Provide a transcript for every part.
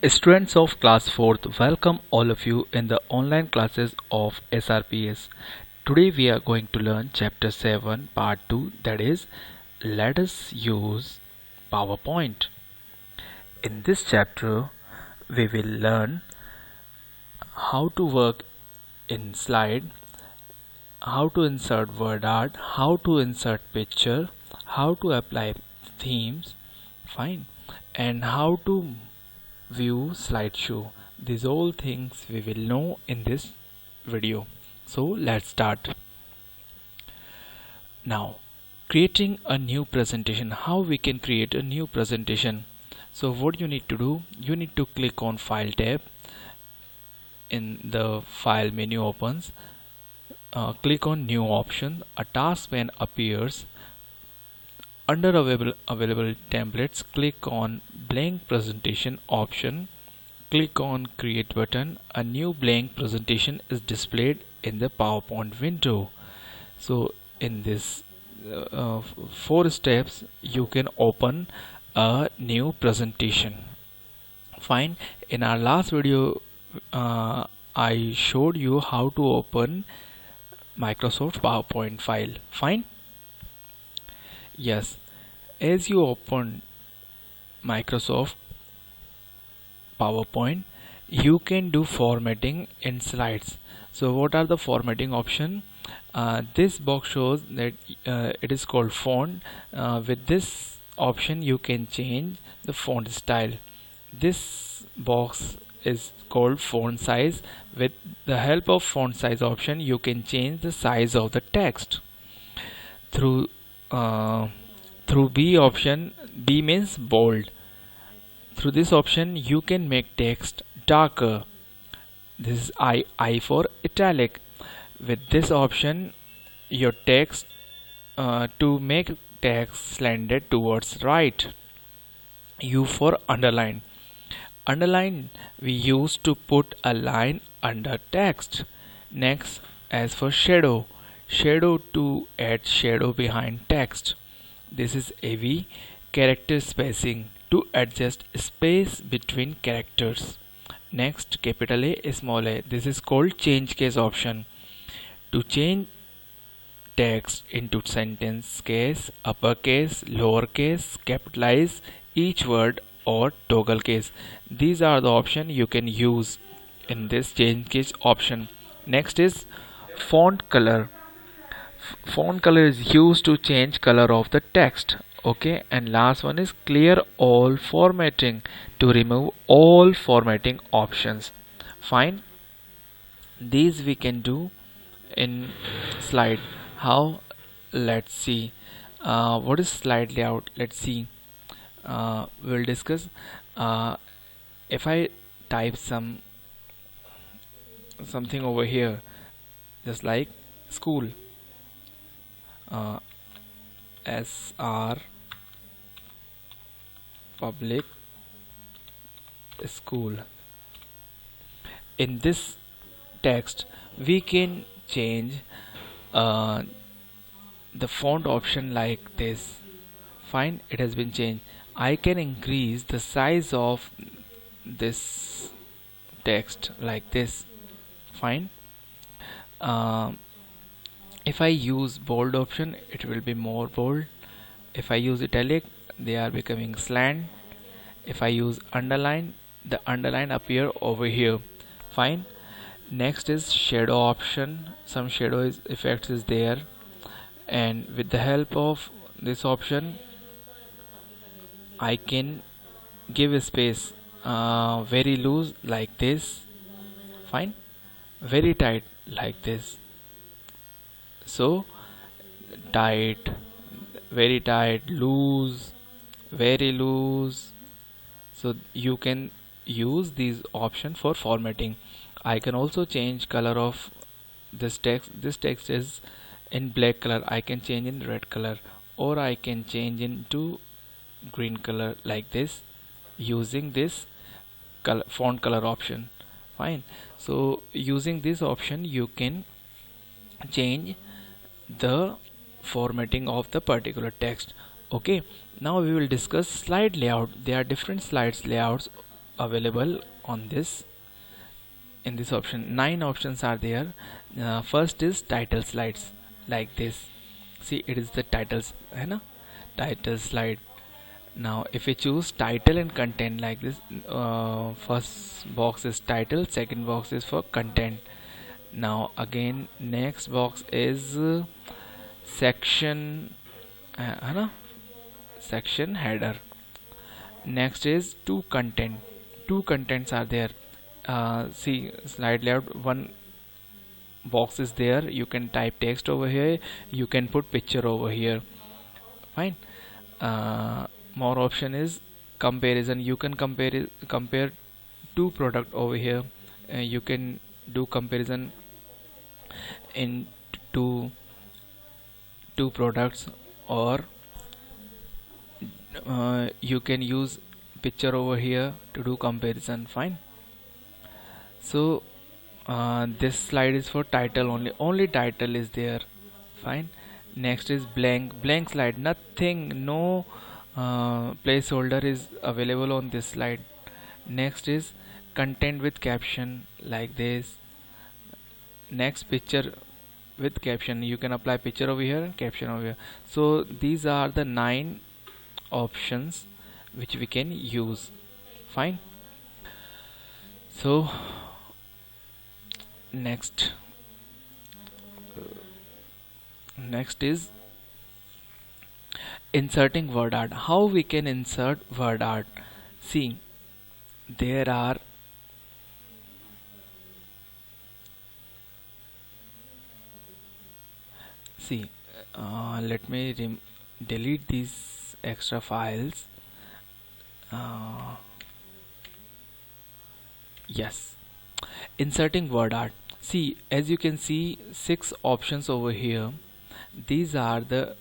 Students of class 4th, welcome all of you in the online classes of SRPS. Today we are going to learn chapter 7 part 2, that is let us use PowerPoint. In this chapter we will learn how to work in slide, how to insert word art, how to insert picture, how to apply themes, fine, and how to view slideshow. These all things we will know in this video. So let's start. Now, creating a new presentation. How we can create a new presentation? So what you need to do, you need to click on File tab. In the File menu opens, click on New option. A task pane appears. Under available templates, click on blank presentation option. Click on create button. A new blank presentation is displayed in the PowerPoint window. So in this 4 steps you can open a new presentation. Fine. In our last video I showed you how to open Microsoft PowerPoint file. Fine. Yes, as you open Microsoft PowerPoint, you can do formatting in slides. So what are the formatting option? This box shows that it is called font. With this option you can change the font style. This box is called font size. With the help of font size option you can change the size of the text. Through B option, B means bold. Through this option you can make text darker. This is I for italic. With this option your text to make text slanted towards right. U for underline. Underline we use to put a line under text. Next, as for shadow. Shadow to add shadow behind text. This is AV. Character spacing to adjust space between characters. Next, capital A, small a. This is called change case option. To change text into sentence case, uppercase, lowercase, capitalize each word, or toggle case. These are the options you can use in this change case option. Next is font color. Font color is used to change color of the text. Okay, and last one is clear all formatting, to remove all formatting options. Fine. These we can do in slide. How? Let's see. What is slide layout? Let's see. We'll discuss. If I type something over here, just like school, SR public school. In this text we can change the font option like this. Fine, it has been changed. I can increase the size of this text like this. Fine. If I use bold option it will be more bold. If I use italic they are becoming slant. If I use underline, the underline appear over here. Fine. Next is shadow option. Some shadow effects is there, and with the help of this option I can give a space very loose like this. Fine. Very tight like this. So tight, very tight, loose, very loose. So you can use these options for formatting. I can also change color of this text. This text is in black color. I can change in red color, or I can change into green color like this using this font color option. Fine. So using this option you can change the formatting of the particular text. Okay, now we will discuss slide layout. There are different slides layouts available on this. In this option, 9 options are there. First is title slides, like this. See, it is the titles, है ना, title slide. Now if we choose title and content, like this, first box is title, second box is for content. Now again, next box is section, है ना, section header. Next is two contents are there. See, slide layout, one box is there, you can type text over here, you can put picture over here. Fine. More option is comparison. You can compare two product over here. You can do comparison in two products, or you can use picture over here to do comparison. Fine. So this slide is for title only title is there. Fine. Next is blank slide, nothing, no placeholder is available on this slide. Next is content with caption, like this. Next, picture with caption, you can apply picture over here and caption over here. So these are the 9 options which we can use. Fine. So next is inserting word art. How we can insert word art? See, there are let me delete these extra files. Yes, inserting word art. See, as you can see, 6 options over here. These are the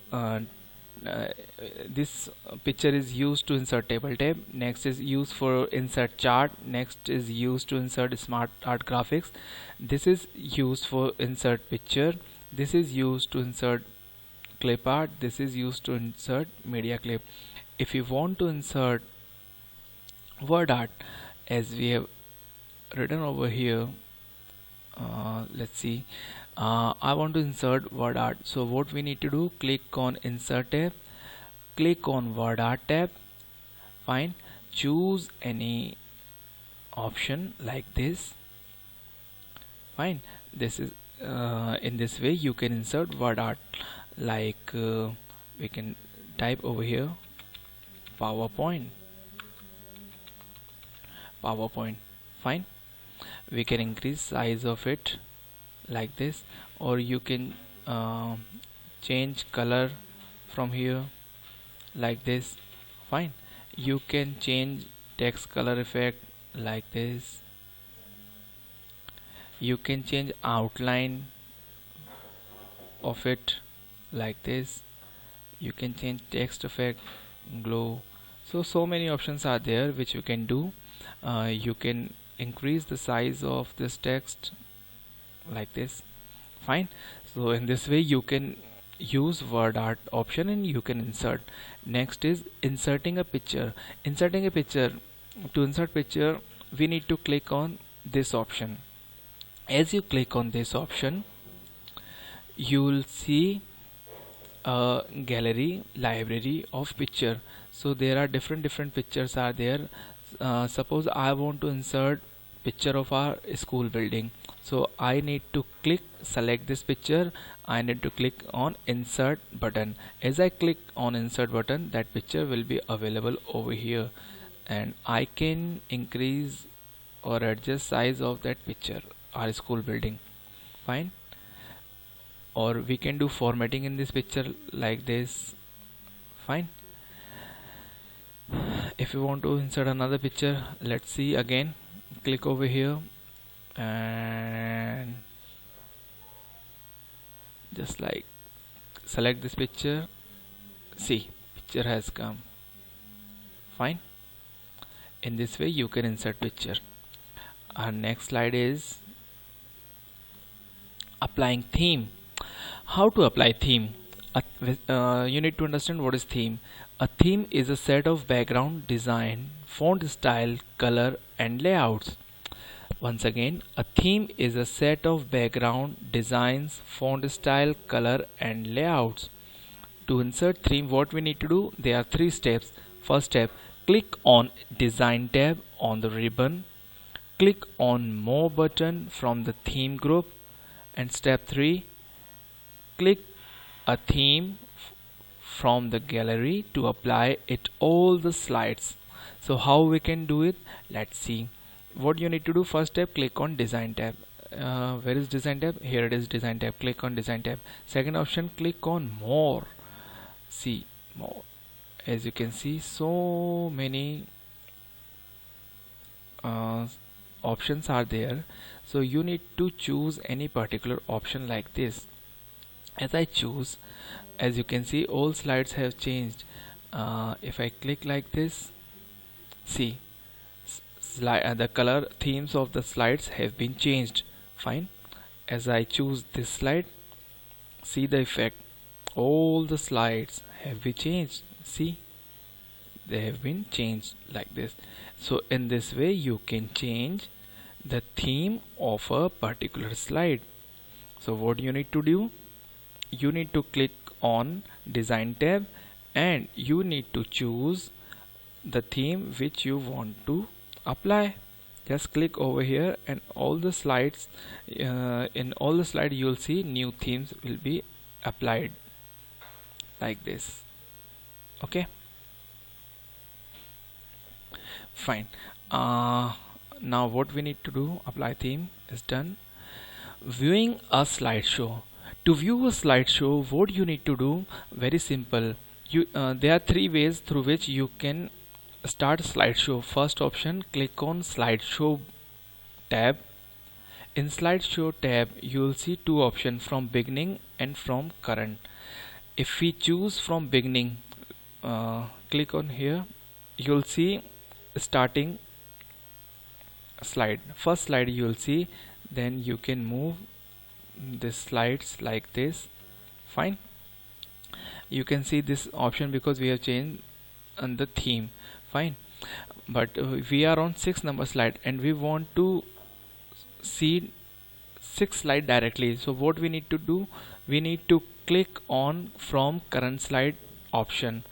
this picture is used to insert table tab. Next is used for insert chart. Next is used to insert smart art graphics. This is used for insert picture. This is used to insert clip art. This is used to insert media clip. If you want to insert word art, as we have written over here, let's see, I want to insert word art. So what we need to do, click on insert tab, click on word art tab. Fine, choose any option like this. Fine, this is in this way you can insert word art. Like we can type over here PowerPoint. Fine, we can increase size of it like this, or you can change color from here like this. Fine, you can change text color effect like this. You can change outline of it like this. You can change text effect, glow. So many options are there which you can do. You can increase the size of this text like this. Fine. So in this way you can use word art option and you can insert. Next is inserting a picture. To insert picture, we need to click on this option. As you click on this option, you will see a gallery library of picture. So there are different pictures are there. Suppose I want to insert picture of our school building, so I need to select this picture. I need to click on insert button. As I click on insert button, that picture will be available over here, and I can increase or adjust size of that picture, our school building. Fine. Or we can do formatting in this picture like this. Fine. If you want to insert another picture, let's see, again click over here and just like select this picture. See, picture has come. Fine. In this way you can insert picture. Our next slide is applying theme. How to apply theme? You need to understand what is theme. A theme is a set of background design, font style, color and layouts. Once again, a theme is a set of background designs, font style, color and layouts. To insert theme, what we need to do, there are 3 steps. First step, click on Design tab on the ribbon. Click on More button from the theme group. And step 3, click a theme from the gallery to apply it all the slides. So how we can do it? Let's see. What you need to do, first step, click on Design tab. Where is Design tab? Here it is, Design tab. Click on Design tab. Second option, click on More. See more. As you can see, so many options are there, so you need to choose any particular option like this. As I choose, as you can see, all slides have changed. If I click like this, see, the color themes of the slides have been changed. Fine. As I choose this slide, see the effect, all the slides have been changed. See, they have been changed like this. So in this way you can change the theme of a particular slide. So what you need to do, you need to click on Design tab and you need to choose the theme which you want to apply. Just click over here and all the slides, in all the slides you will see new themes will be applied like this. Okay, fine. Now what we need to do, apply theme is done. Viewing a slideshow. To view a slideshow, what you need to do, very simple. There are 3 ways through which you can start slideshow. First option, click on Slideshow tab. In Slideshow tab you will see 2 options, from beginning and from current. If we choose from beginning, click on here, you will see starting slide, first slide you will see, then you can move the slides like this. Fine, you can see this option because we have changed on the theme. Fine, but we are on 6 number slide and we want to see 6 slide directly. So what we need to do, we need to click on from current slide option.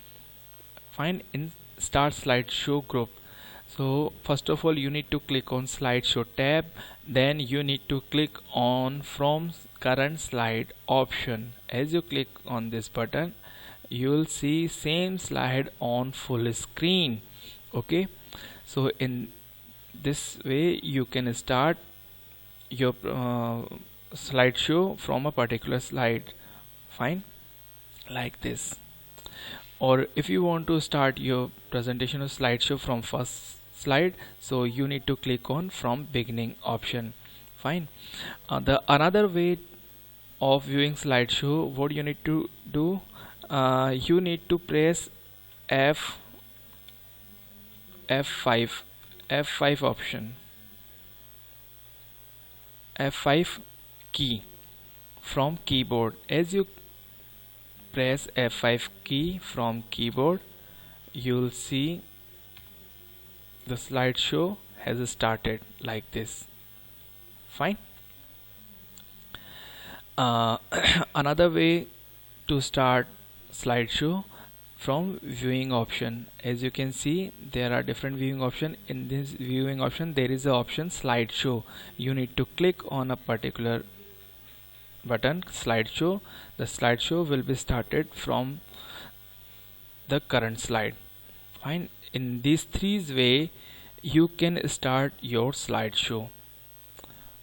Fine, in Start Slideshow group. So first of all you need to click on Slideshow tab, then you need to click on from current slide option. As you click on this button, you will see same slide on full screen. Okay, so in this way you can start your slideshow from a particular slide. Fine, like this. Or if you want to start your presentation or slideshow from first slide, so you need to click on from beginning option. Fine. The another way of viewing slideshow, what you need to do, you need to press F5 option, F5 key from keyboard. As you press F5 key from keyboard, you'll see the slideshow has started like this. Fine. Another way to start slideshow, from viewing option. As you can see, there are different viewing option. In this viewing option there is a option slideshow. You need to click on a particular button, slideshow. The slideshow will be started from the current slide. Fine. In these 3 ways you can start your slideshow.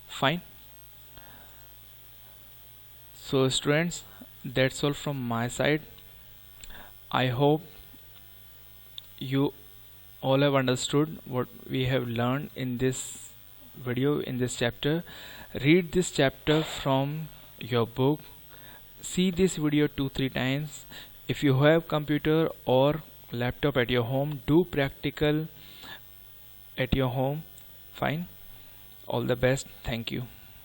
Fine. So students, that's all from my side. I hope you all have understood what we have learned in this video, in this chapter. Read this chapter from your book, see this video 2-3 times. If you have computer or laptop at your home, do practical at your home. Fine. All the best. Thank you.